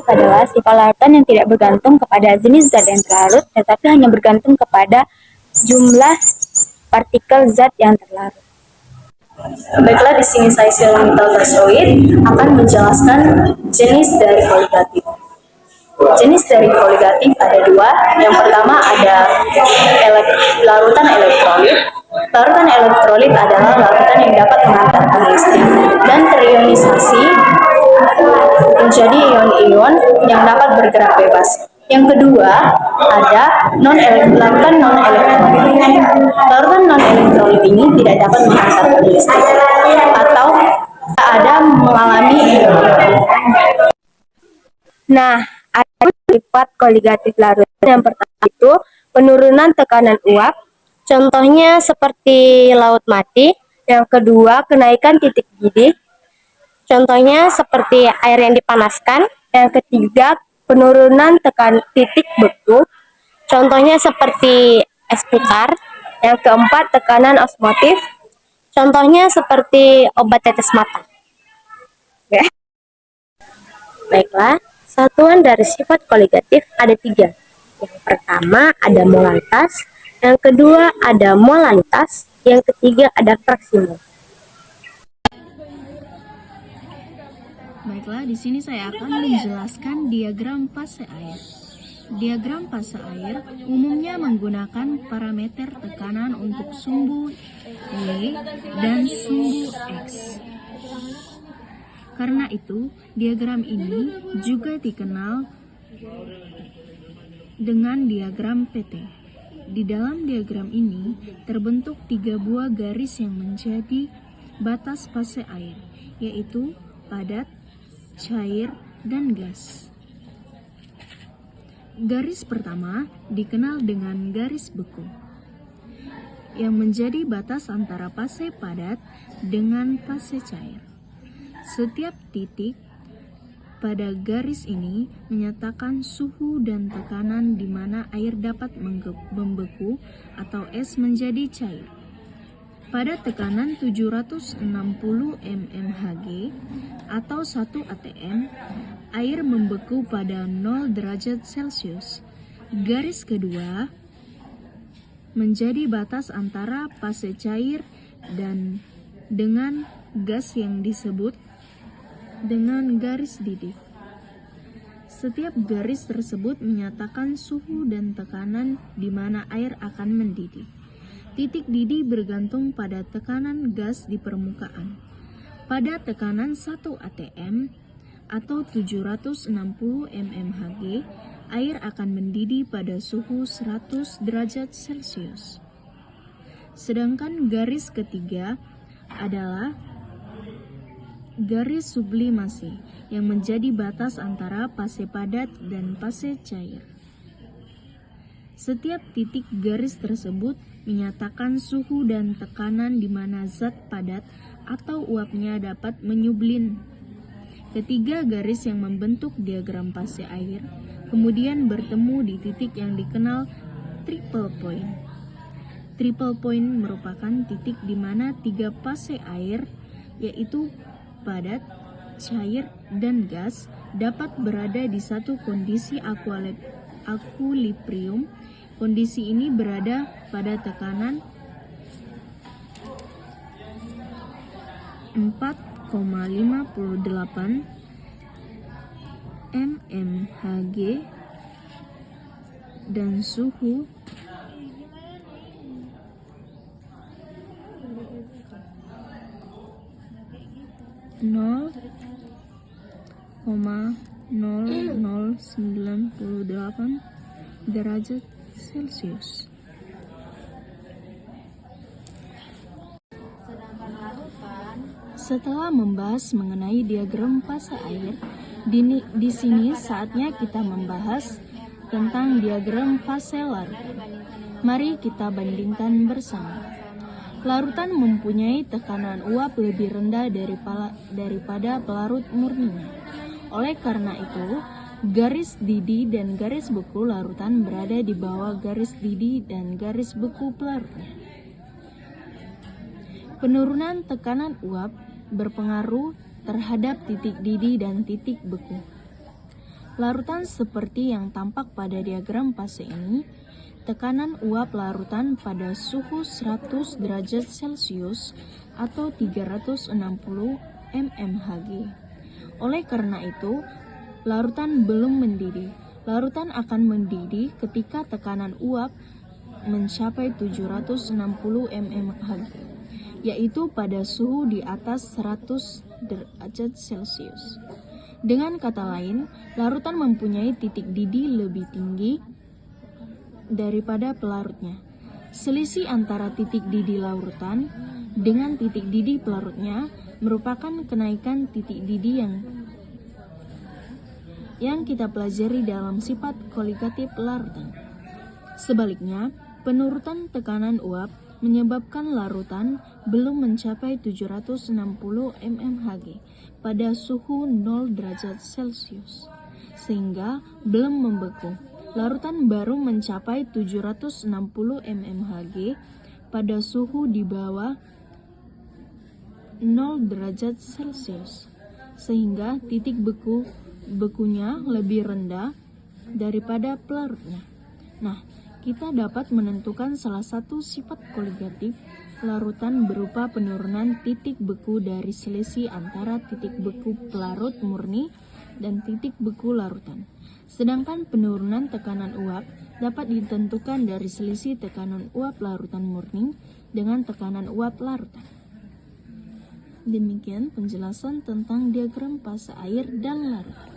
adalah sifat larutan yang tidak bergantung kepada jenis zat yang terlarut, tetapi hanya bergantung kepada jumlah partikel zat yang terlarut. Baiklah, di sini saya Silmital Tersoid akan menjelaskan jenis dari koligatif. Jenis dari koligatif ada dua. Yang pertama ada larutan elektrolit. Larutan elektrolit adalah larutan yang dapat mengantarkan listrik dan terionisasi menjadi ion-ion yang dapat bergerak bebas. Yang kedua ada larutan non elektrolit. Larutan non elektrolit ini tidak dapat mengantarkan listrik atau ada mengalami ion-ion. Nah, ada sifat koligatif larutan. Yang pertama itu penurunan tekanan uap, contohnya seperti laut mati. Yang kedua, kenaikan titik didih, contohnya seperti air yang dipanaskan. Yang ketiga, penurunan titik beku, contohnya seperti es putar. Yang keempat, tekanan osmotif, contohnya seperti obat tetes mata. Baiklah, satuan dari sifat koligatif ada tiga. Yang pertama ada molalitas, yang kedua ada molalitas, yang ketiga ada fraksi mol. Baiklah, di sini saya akan menjelaskan diagram fase air. Diagram fase air umumnya menggunakan parameter tekanan untuk sumbu Y dan sumbu X. Karena itu, diagram ini juga dikenal dengan diagram PT. Di dalam diagram ini terbentuk tiga buah garis yang menjadi batas fase air, yaitu padat, cair, dan gas. Garis pertama dikenal dengan garis beku, yang menjadi batas antara fase padat dengan fase cair. Setiap titik pada garis ini menyatakan suhu dan tekanan di mana air dapat membeku atau es menjadi cair. Pada tekanan 760 mmHg atau 1 atm, air membeku pada 0 derajat Celcius. Garis kedua menjadi batas antara fase cair dan dengan gas yang disebut dengan garis didih. Setiap garis tersebut menyatakan suhu dan tekanan di mana air akan mendidih. Titik didih bergantung pada tekanan gas di permukaan. Pada tekanan 1 atm atau 760 mmHg, air akan mendidih pada suhu 100 derajat Celcius. Sedangkan garis ketiga adalah garis sublimasi yang menjadi batas antara fase padat dan fase cair. Setiap titik garis tersebut menyatakan suhu dan tekanan di mana zat padat atau uapnya dapat menyublin. Ketiga garis yang membentuk diagram fase air kemudian bertemu di titik yang dikenal triple point. Triple point merupakan titik di mana tiga fase air, yaitu padat, cair, dan gas, dapat berada di satu kondisi equilibrium. Kondisi ini berada pada tekanan 4,58 mmHg dan suhu 0,0098 derajat Celcius. Setelah membahas mengenai diagram fase air, di sini saatnya kita membahas tentang diagram fase larutan. Mari kita bandingkan bersama. Larutan mempunyai tekanan uap lebih rendah daripada pelarut murninya. Oleh karena itu, garis didih dan garis beku larutan berada di bawah garis didih dan garis beku pelarutnya. Penurunan tekanan uap berpengaruh terhadap titik didih dan titik beku. Larutan seperti yang tampak pada diagram fase ini, tekanan uap larutan pada suhu 100 derajat Celcius atau 360 mmHg. Oleh karena itu, larutan belum mendidih. Larutan akan mendidih ketika tekanan uap mencapai 760 mmHg, yaitu pada suhu di atas 100 derajat Celcius. Dengan kata lain, larutan mempunyai titik didih lebih tinggi daripada pelarutnya. Selisih antara titik didih larutan dengan titik didih pelarutnya merupakan kenaikan titik didih yang kita pelajari dalam sifat koligatif larutan. Sebaliknya, penurutan tekanan uap menyebabkan larutan belum mencapai 760 mmHg pada suhu 0 derajat Celcius, sehingga belum membeku. Larutan baru mencapai 760 mmHg pada suhu di bawah 0 derajat Celcius, sehingga titik bekunya lebih rendah daripada pelarutnya. Nah, kita dapat menentukan salah satu sifat koligatif larutan berupa penurunan titik beku dari selisih antara titik beku pelarut murni dan titik beku larutan. Sedangkan penurunan tekanan uap dapat ditentukan dari selisih tekanan uap larutan murni dengan tekanan uap larutan. Demikian penjelasan tentang diagram fase air dan larutan.